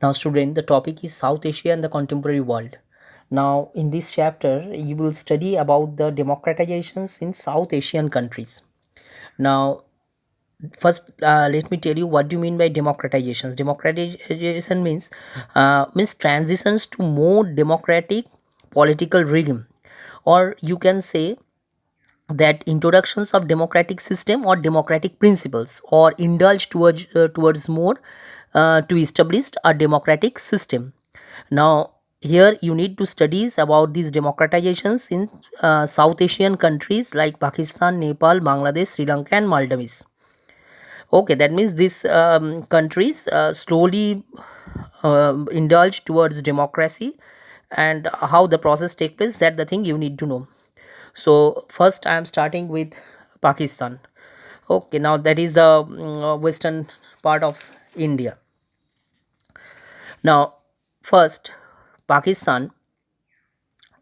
Now, student, the topic is South Asia and the contemporary world. Now, in this chapter, you will study about the democratizations in South Asian countries. Now, first, let me tell you what do you mean by democratizations. Democratization means transitions to more democratic political regime, or you can say that introductions of democratic system or democratic principles or indulge towards more to establish a democratic system. Now, here you need to studies about these democratizations in South Asian countries like Pakistan, Nepal, Bangladesh, Sri Lanka, and Maldives. Okay, that means these countries slowly indulge towards democracy, and how the process take place, that the thing you need to know. So first I am starting with Pakistan. Okay, now that is the western part of India. Now, first, Pakistan,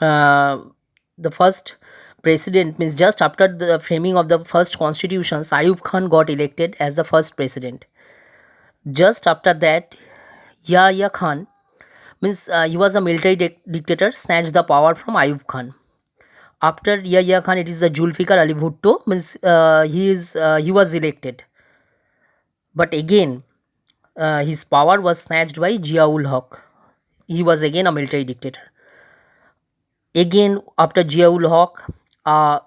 uh, the first president means just after the framing of the first constitutions, Ayub Khan got elected as the first president. Just after that, Yahya Khan means he was a military dictator, snatched the power from Ayub Khan. After Yahya Khan, it is the Zulfikar Ali Bhutto means he was elected, but again his power was snatched by Ziaul Haq. He was again a military dictator. Again, after Ziaul Haq, uh,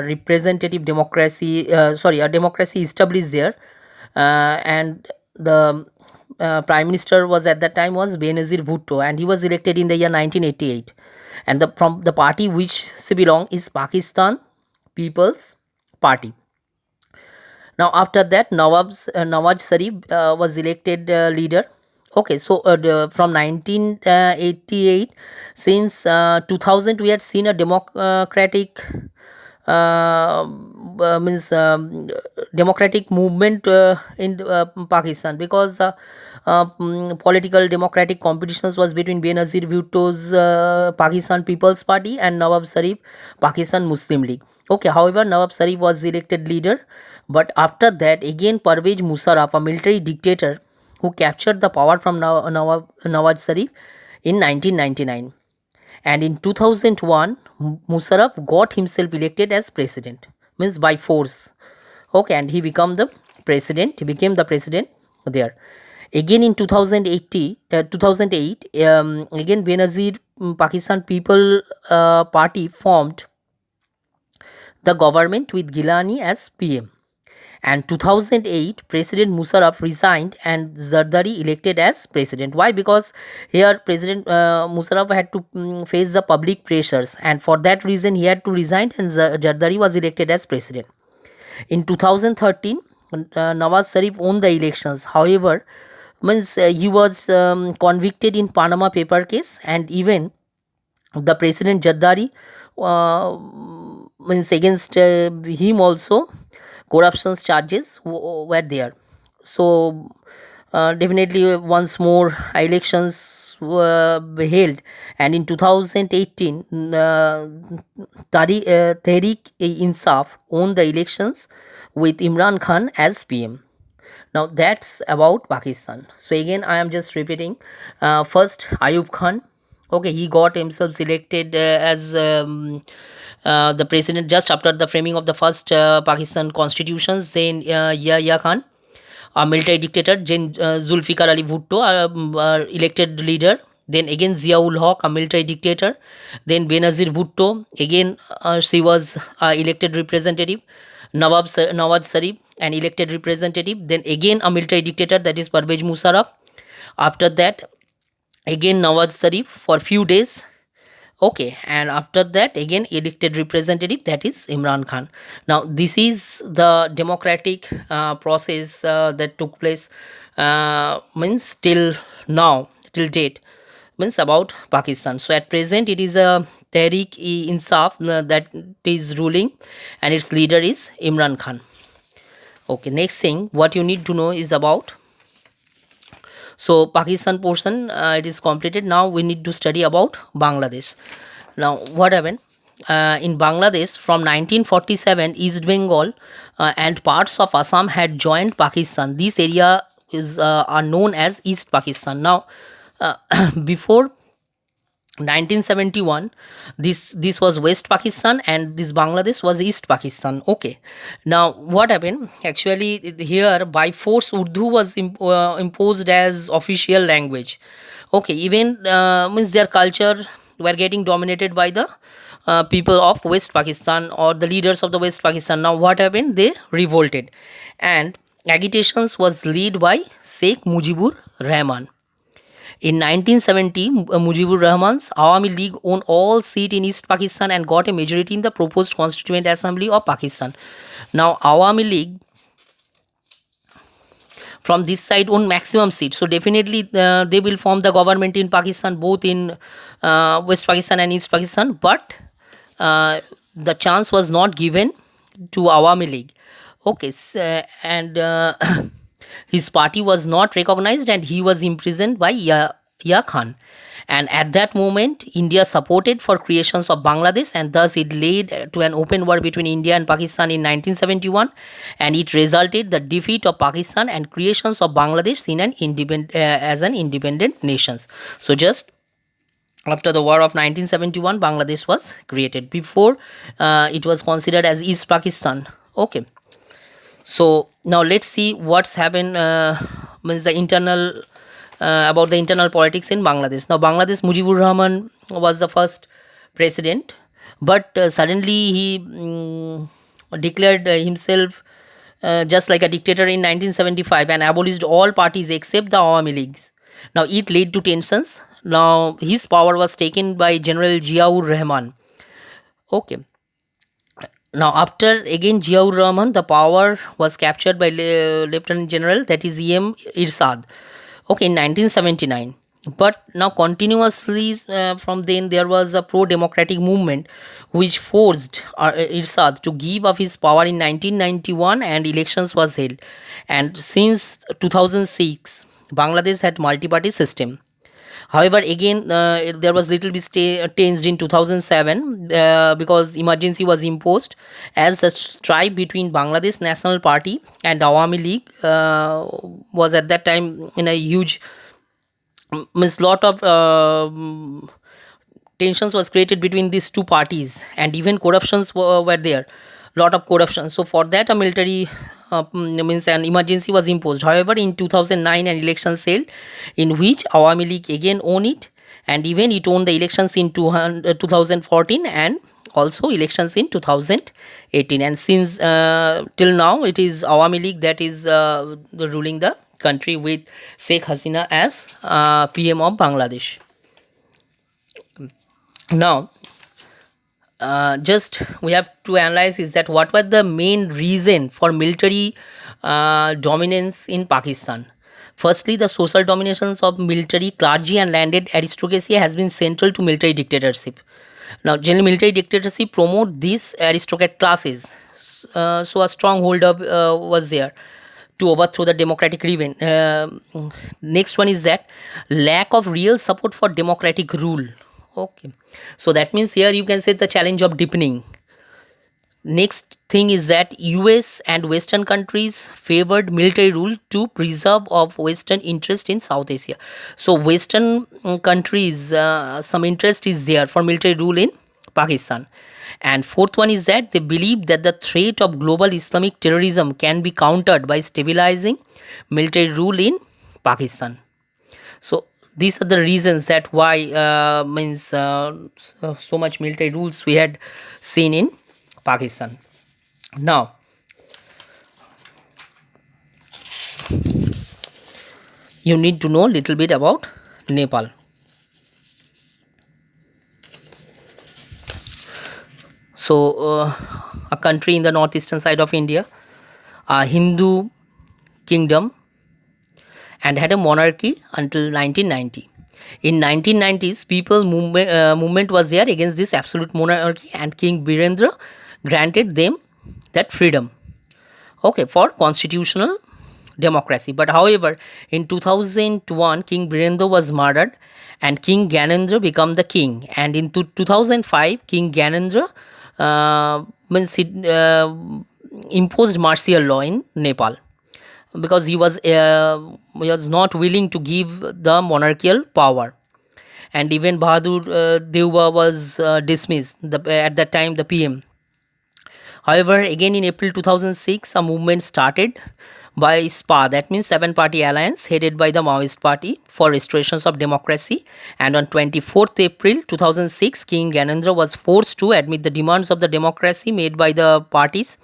representative democracy, a democracy established there, and the prime minister was at that time was Benazir Bhutto, and he was elected in the year 1988. And from the party which she belong is Pakistan People's Party. Now, after that, Nawaz Sharif was elected leader. Okay, so from 1988, since 2000, we had seen a democratic means democratic movement in Pakistan, because political democratic competitions was between Benazir Bhutto's Pakistan People's Party and Nawaz Sharif Pakistan Muslim League. Okay, however, Nawaz Sharif was elected leader, but after that, again Parvez Musharraf, a military dictator, who captured the power from Nawaz Sharif in 1999. And in 2001, Musharraf got himself elected as president, means by force. Okay, and he became the president there. Again in 2008, again Benazir Pakistan People Party formed the government with Gilani as PM. And 2008, President Musharraf resigned and Zardari elected as president. Why? Because here President Musharraf had to face the public pressures, and for that reason he had to resign, and Zardari was elected as president. In 2013, Nawaz Sharif won the elections. However, he was convicted in Panama paper case, and even the President Zardari uh, against him also corruption charges were there. So definitely once more elections were held, and in 2018 Tehreek Insaf won the elections with Imran Khan as PM. Now that's about Pakistan. So again I am just repeating. First, Ayub Khan. Okay, he got himself selected as the president just after the framing of the first Pakistan constitutions. Then Yahya Khan, a military dictator, then Zulfikar Ali Bhutto, elected leader. Then again Ziaul Haq, a military dictator. Then Benazir Bhutto, again she was elected representative. Nawaz Sharif, an elected representative. Then again a military dictator, that is Parvez Musharraf. After that, again Nawaz Sharif for few days. Okay, and after that again elected representative, that is Imran Khan. Now this is the democratic process that took place, means till now, till date, means about Pakistan. So at present it is a Tehreek-e-Insaf that is ruling, and its leader is Imran Khan. Okay, next thing what you need to know is about, so Pakistan portion it is completed. Now we need to study about Bangladesh. Now what happened in Bangladesh from 1947, East Bengal and parts of Assam had joined Pakistan. This area is are known as East Pakistan. Now, uh, before 1971, this was West Pakistan, and this Bangladesh was East Pakistan. Okay, now what happened actually here? By force Urdu was imposed as official language. Okay, even means their culture were getting dominated by the people of West Pakistan, or the leaders of the West Pakistan. Now what happened? They revolted, and agitations was led by Sheikh Mujibur Rahman. In 1970, Mujibur Rahman's Awami League won all seats in East Pakistan and got a majority in the proposed Constituent Assembly of Pakistan. Now, Awami League from this side won maximum seats, so definitely they will form the government in Pakistan, both in West Pakistan and East Pakistan. But the chance was not given to Awami League. Okay, and his party was not recognized, and he was imprisoned by Ya Khan. And at that moment, India supported for creations of Bangladesh, and thus it led to an open war between India and Pakistan in 1971, and it resulted the defeat of Pakistan and creations of Bangladesh in an independent as an independent nations. So just after the war of 1971, Bangladesh was created. Before, it was considered as East Pakistan. Okay, so now let's see what's happened, means the internal about the internal politics in Bangladesh. Now Bangladesh, Mujibur Rahman was the first president, but suddenly he declared himself just like a dictator in 1975 and abolished all parties except the Awami Leagues. Now it led to tensions. Now his power was taken by General Ziaur Rahman. Okay. Now, after again Ziaur Rahman, the power was captured by Lieutenant General, that is EM Irsad. Okay, in 1979. But now continuously from then there was a pro-democratic movement which forced Irsad to give up his power in 1991, and elections was held. And since 2006, Bangladesh had multi-party system. However, again, there was little bit changed in 2007 because emergency was imposed, as the strife between Bangladesh National Party and Awami League was at that time in a huge, means lot of tensions was created between these two parties, and even corruptions were there, lot of corruption. So for that, a military means an emergency was imposed. However, in 2009, an election held in which Awami League again won it, and even it won the elections in 2014 and also elections in 2018. And since till now, it is Awami League that is ruling the country, with Sheikh Hasina as PM of Bangladesh. Now, just we have to analyze is that what was the main reason for military dominance in Pakistan. Firstly, the social dominations of military, clergy and landed aristocracy has been central to military dictatorship. Now generally military dictatorship promote these aristocrat classes, so a strong hold up was there to overthrow the democratic regime. Next one is that lack of real support for democratic rule. Okay, so that means here you can say the challenge of deepening. Next thing is that US and Western countries favored military rule to preserve of Western interest in South Asia. So Western countries, some interest is there for military rule in Pakistan. And fourth one is that they believe that the threat of global Islamic terrorism can be countered by stabilizing military rule in Pakistan. So these are the reasons that why means so much military rules we had seen in Pakistan. Now, you need to know a little bit about Nepal. So, a country in the northeastern side of India, a Hindu kingdom, and had a monarchy until 1990. In 1990s, people movement was there against this absolute monarchy, and King Birendra granted them that freedom, okay, for constitutional democracy. But however, in 2001, King Birendra was murdered, and King Gyanendra became the king. And in 2005, King Gyanendra means it, imposed martial law in Nepal. because he was not willing to give the monarchical power. And even Bahadur Deuba was dismissed at that time, the PM. However, again in April 2006, a movement started by SPA, that means Seven Party Alliance, headed by the Maoist Party for restorations of democracy. And on 24th April 2006, King Gyanendra was forced to admit the demands of the democracy made by the parties,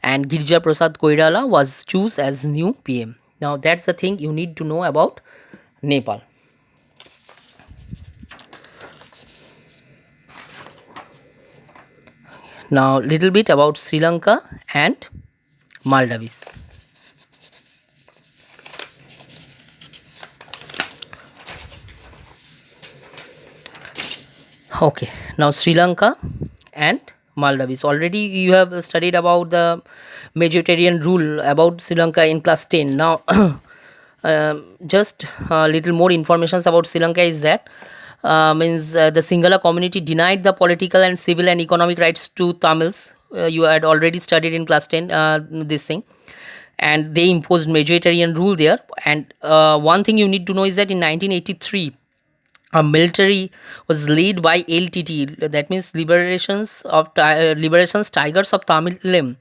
and Girija Prasad Koirala was chosen as new PM. Now that's the thing you need to know about Nepal. Now little bit about Sri Lanka and Maldives. Okay, now Sri Lanka and Maldives. Already you have studied about the majoritarian rule about Sri Lanka in class 10. Now, just a little more information about Sri Lanka is that means the Sinhala community denied the political and civil and economic rights to Tamils. You had already studied in class 10 this thing, and they imposed majoritarian rule there. And one thing you need to know is that in 1983, a military was led by LTT, that means Liberations Tigers of Tamil,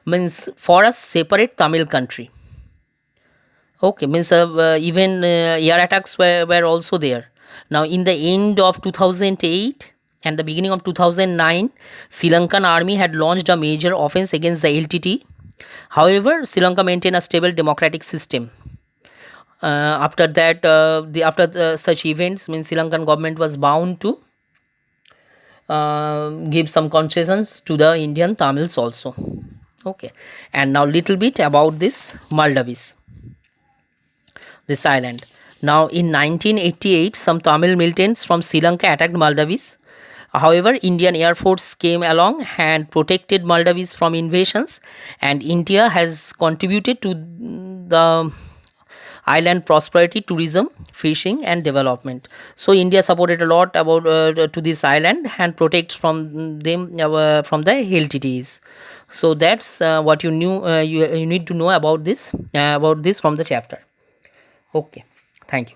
means for a separate Tamil country. Okay, means even air attacks were also there. Now, in the end of 2008 and the beginning of 2009, Sri Lankan army had launched a major offense against the LTT. However, Sri Lanka maintained a stable democratic system. After that, such events, means Sri Lankan government was bound to give some concessions to the Indian Tamils also. Okay, and now little bit about this Maldives, this island. Now in 1988, some Tamil militants from Sri Lanka attacked Maldives. However, Indian Air Force came along and protected Maldives from invasions, and India has contributed to the island prosperity, tourism, fishing, and development. So India supported a lot about to this island and protects from them from the LTTs. So that's what you knew. You need to know about this from the chapter. Okay, thank you.